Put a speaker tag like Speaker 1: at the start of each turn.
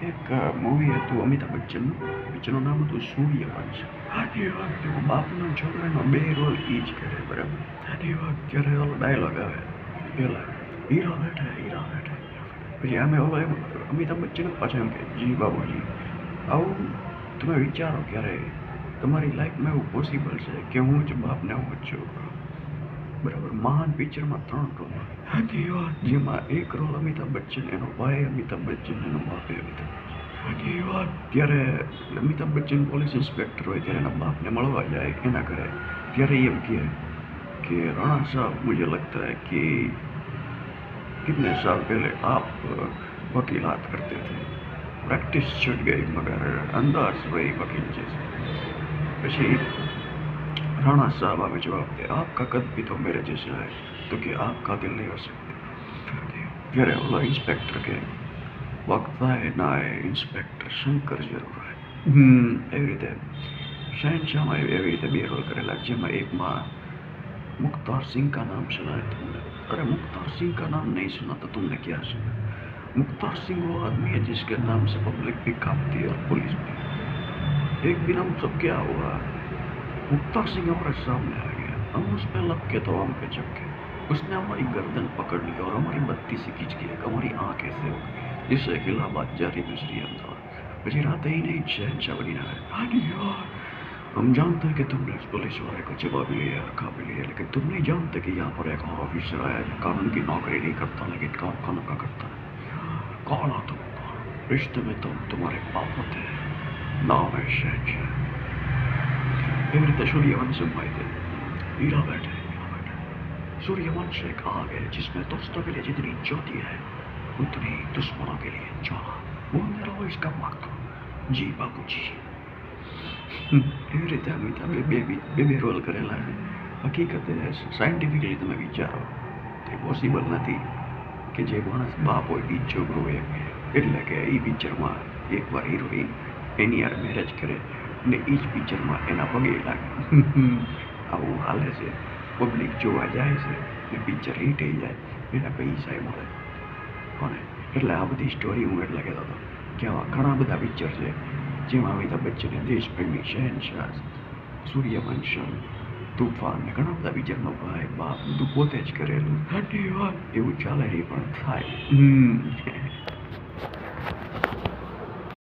Speaker 1: એક મૂવી હતું અમિતાભ બચ્ચનનું. પિક્ચરનું નામ હતું સૂર્યવંશ. આની વાત બાપનો છોકરાનો બે રોલ એ જ કરે, બરાબર. આની વાત ત્યારે ઓલો ડાયલોગ આવે પેલા, હીરો બેઠા હીરો બેઠા. પછી અમે ઓલો અમિતાભ બચ્ચન પાછા એમ કે જી બાબુજી. આવું તમે વિચારો ક્યારે તમારી લાઈફમાં એવું પોસિબલ છે કે હું જ બાપને હું જ છોકરો, બરાબર. મહાન પિક્ચરમાં 3 રોલ, હાથી વાત, જેમાં એક રોલ અમિતાભ બચ્ચન, એનો ભાઈ અમિતાભ બચ્ચન, એનો બાપ અમિતાભ બચ્ચન. હાથી વાત. ત્યારે અમિતાભ બચ્ચન પોલીસ ઇન્સ્પેક્ટર હોય ત્યારે એના બાપને મળવા જાય એના ઘરે. ત્યારે એમ કહે कि राणा साहब मुझे लगता है कि कितने साल पहले आप वकीलात करते थे, प्रैक्टिस छूट गई मगर अंदाज वही वकील जैसे. પછી राणा साहब हमें जवाब दे, आपका कद भी तो मेरे जैसा है, तो क्या आप कातिल नहीं हो सकते. ત્યારે ઓલો ઇન્સ્પેક્ટર કે વક્ત આए ના આए ઇન્સ્પેક્ટર શંકર જરૂર આए. એવી રીતે શહેનશાહમાં એવી રીતે બે રોલ કરેલા, જેમાં એકમાં मुख्तार सिंह का नाम सुना है तुमने? अरे मुख्तार सिंह का नाम नहीं सुना तो तुमने क्या सुना? मुख्तार सिंह वो आदमी है जिसके नाम से पब्लिक भी कांपती है और पुलिस भी. एक दिन हम सब क्या हुआ, मुख्तार सिंह हमारे सामने आ गया, हम उस पर लपके तो हम पे चपके. उसने हमारी गर्दन पकड़ ली और हमारी बत्ती से खींच के हमारी आँख ऐसे हो गई जिससे एक इलाहाबाद जारी दूसरी अहमदाबाद. પછી रात ही नहीं शहनशाह बनी ना. हम जानते हैं कि तुमने उस पुलिस वाले को जवा भी लिया, रखा भी लिया, लेकिन तुम नहीं जानते कि यहाँ पर एक और ऑफिसर आया जो कानून की नौकरी नहीं करता लेकिन कारखानों का करता है. कौन हो तुम? रिश्ते में तुम तुम्हारे पाप होते हैं, नाम है शहनशाह. एवं રીતે सूर्यवंशम थे. हीरा बैठे सूर्यवंश एक आग है जिसमें दोस्तों के लिए जितनी ज्योति है उतनी दुश्मनों के लिए ज्वाला. बोलते रहो इसका वक्त. जी बाबूजी. એવી રીતે અમિતાભે બે રોલ કરેલા છે. હકીકતે સાયન્ટિફિકલી તમે વિચારો તે પોસિબલ નથી કે જે માણસ બાપ હોય એ છોકરો હોય. એટલે કે એ પિક્ચરમાં એકવાર હિરોઈન એની યાર મેરેજ કરે ને એ જ પિક્ચરમાં એના પગે લાગે. આવું હાલે છે. પબ્લિક જોવા જાય છે ને પિક્ચર હિટ થઈ જાય, એના પૈસા મળે કોને. એટલે આ બધી સ્ટોરી હું એટલે કહેતો હતો કે આવા ઘણા બધા પિક્ચર છે જેમાં અમિતાભ બચ્ચને દેશપ્રેમી, શહેનશાહ, સૂર્યવંશમ, તૂફાન ને ઘણા બધા પિક્ચરમાં ભાઈ બાપ બધું પોતે જ કરેલું. એવું ચાલે નહીં પણ થાય.